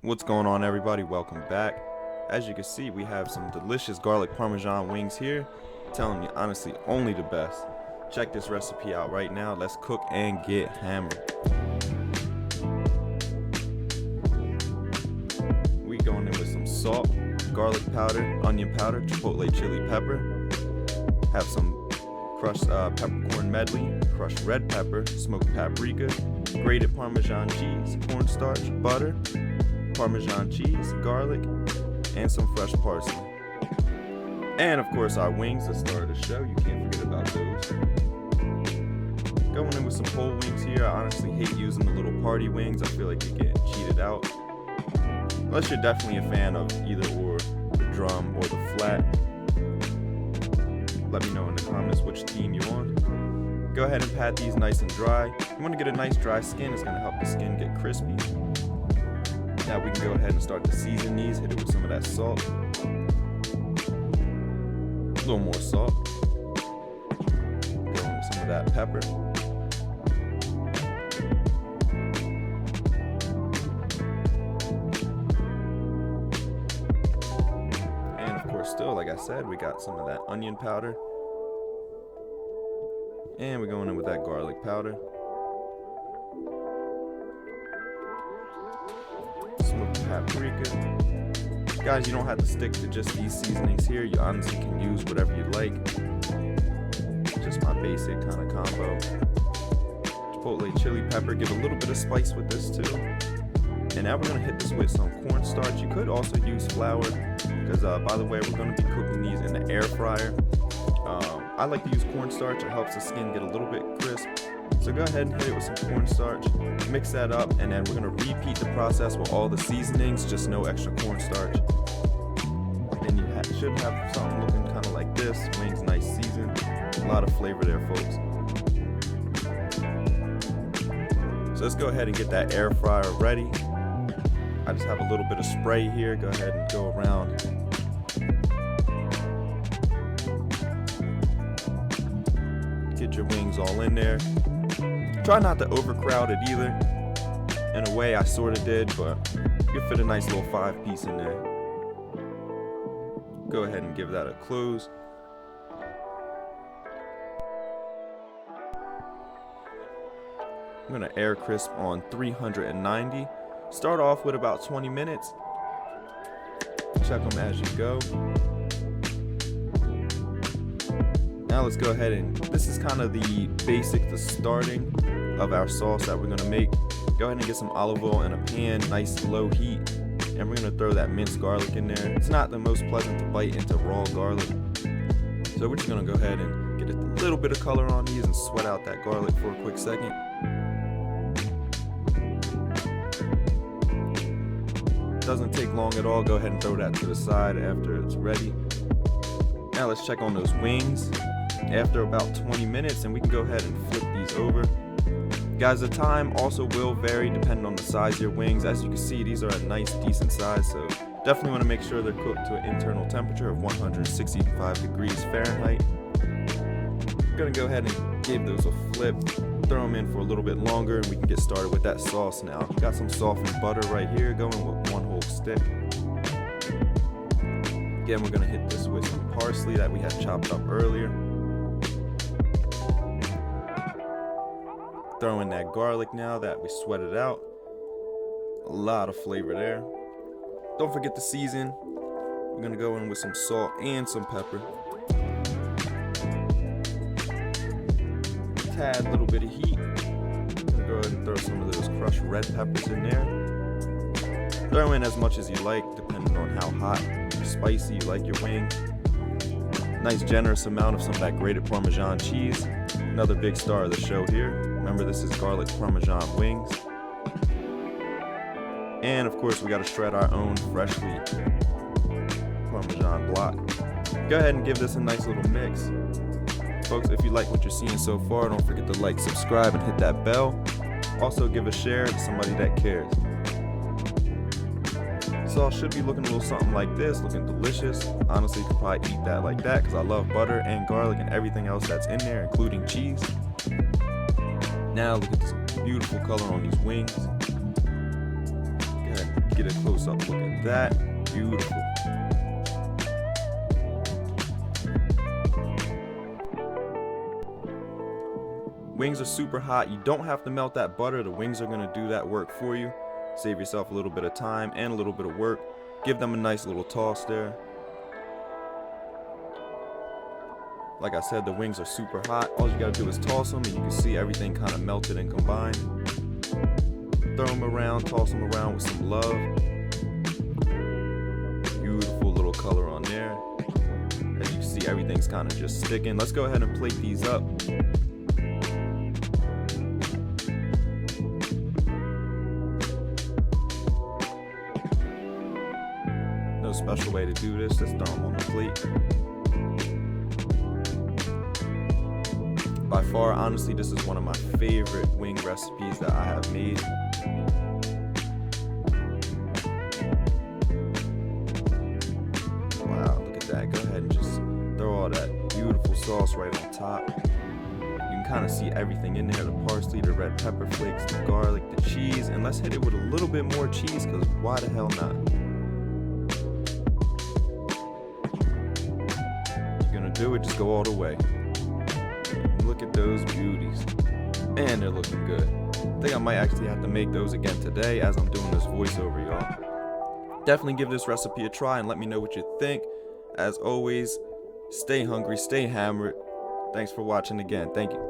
What's going on, everybody? Welcome back. As you can see, we have some delicious garlic parmesan wings here. Telling you honestly, only the best. Check this recipe out right now. Let's cook and get hammered. We going in with some salt, garlic powder, onion powder, chipotle chili pepper. Have some crushed peppercorn medley, crushed red pepper, smoked paprika, grated Parmesan cheese, cornstarch, butter, Parmesan cheese, garlic, and some fresh parsley. And of course our wings, the star of the show. You can't forget about those. Going in with some whole wings here. I honestly hate using the little party wings. I feel like you're getting cheated out. Unless you're definitely a fan of either or, the drum or the flat. Let me know in the comments which team you're on. Go ahead and pat these nice and dry. You want to get a nice dry skin. It's going to help the skin get crispy. Now we can go ahead and start to season these. Hit it with some of that salt. A little more salt. Go in with some of that pepper. And of course, still, like I said, we got some of that onion powder. And we're going in with that garlic powder. Smoked paprika. Guys, you don't have to stick to just these seasonings here. You honestly can use whatever you like. Just my basic kind of combo. Chipotle chili pepper. Give a little bit of spice with this too. And now we're going to hit this with some cornstarch. You could also use flour because, by the way, we're going to be cooking these in the air fryer. I like to use cornstarch. It helps the skin get a little bit crisp. So go ahead and hit it with some cornstarch, mix that up, and then we're going to repeat the process with all the seasonings, just no extra cornstarch. Then you should have something looking kind of like this. Wings nice seasoned. A lot of flavor there, folks. So let's go ahead and get that air fryer ready. I just have a little bit of spray here. Go ahead and go around. Get your wings all in there. Try not to overcrowd it either. In a way, I sort of did, but you can fit a nice little 5-piece in there. Go ahead and give that a close. I'm gonna air crisp on 390. Start off with about 20 minutes. Check them as you go. Now let's go ahead and, this is kind of the basic, the starting of our sauce that we're going to make. Go ahead and get some olive oil in a pan, nice low heat, and we're going to throw that minced garlic in there. It's not the most pleasant to bite into raw garlic, so we're just going to go ahead and get a little bit of color on these and sweat out that garlic for a quick second. Doesn't take long at all. Go ahead and throw that to the side after it's ready. Now let's check on those wings after about 20 minutes, and we can go ahead and flip these over. Guys, the time also will vary depending on the size of your wings. As you can see, these are a nice decent size, so definitely want to make sure they're cooked to an internal temperature of 165 degrees Fahrenheit. I'm gonna go ahead and give those a flip, throw them in for a little bit longer, and we can get started with that sauce now. Got some softened butter right here, going with 1 whole stick. Again, we're gonna hit this with some parsley that we had chopped up earlier. Throw in that garlic now that we sweated out. A lot of flavor there. Don't forget to season. We're gonna go in with some salt and some pepper. Tad little bit of heat. Gonna go ahead and throw some of those crushed red peppers in there. Throw in as much as you like, depending on how hot or spicy you like your wing. Nice generous amount of some of that grated Parmesan cheese. Another big star of the show here. Remember, this is garlic Parmesan wings. And of course, we got to shred our own freshly Parmesan block. Go ahead and give this a nice little mix. Folks, if you like what you're seeing so far, don't forget to like, subscribe, and hit that bell. Also, give a share to somebody that cares. Sauce should be looking a little something like this, looking delicious. Honestly, you could probably eat that like that because I love butter and garlic and everything else that's in there, including cheese. Now look at this beautiful color on these wings. Go ahead and get a close-up look at that. Beautiful. Wings are super hot. You don't have to melt that butter. The wings are gonna do that work for you. Save yourself a little bit of time and a little bit of work. Give them a nice little toss there. Like I said, the wings are super hot. All you gotta do is toss them, and you can see everything kind of melted and combined. Throw them around, toss them around with some love. Beautiful little color on there. As you can see, everything's kind of just sticking. Let's go ahead and plate these up. No special way to do this, just throw them on the plate. By far, honestly, this is one of my favorite wing recipes that I have made. Wow, look at that. Go ahead and just throw all that beautiful sauce right on top. You can kind of see everything in there, the parsley, the red pepper flakes, the garlic, the cheese, and let's hit it with a little bit more cheese, because why the hell not? You're gonna do it, just go all the way. Look at those beauties. And they're looking good. I think I might actually have to make those again today as I'm doing this voiceover, y'all. Definitely give this recipe a try and let me know what you think. As always, stay hungry, stay hammered. Thanks for watching again. Thank you.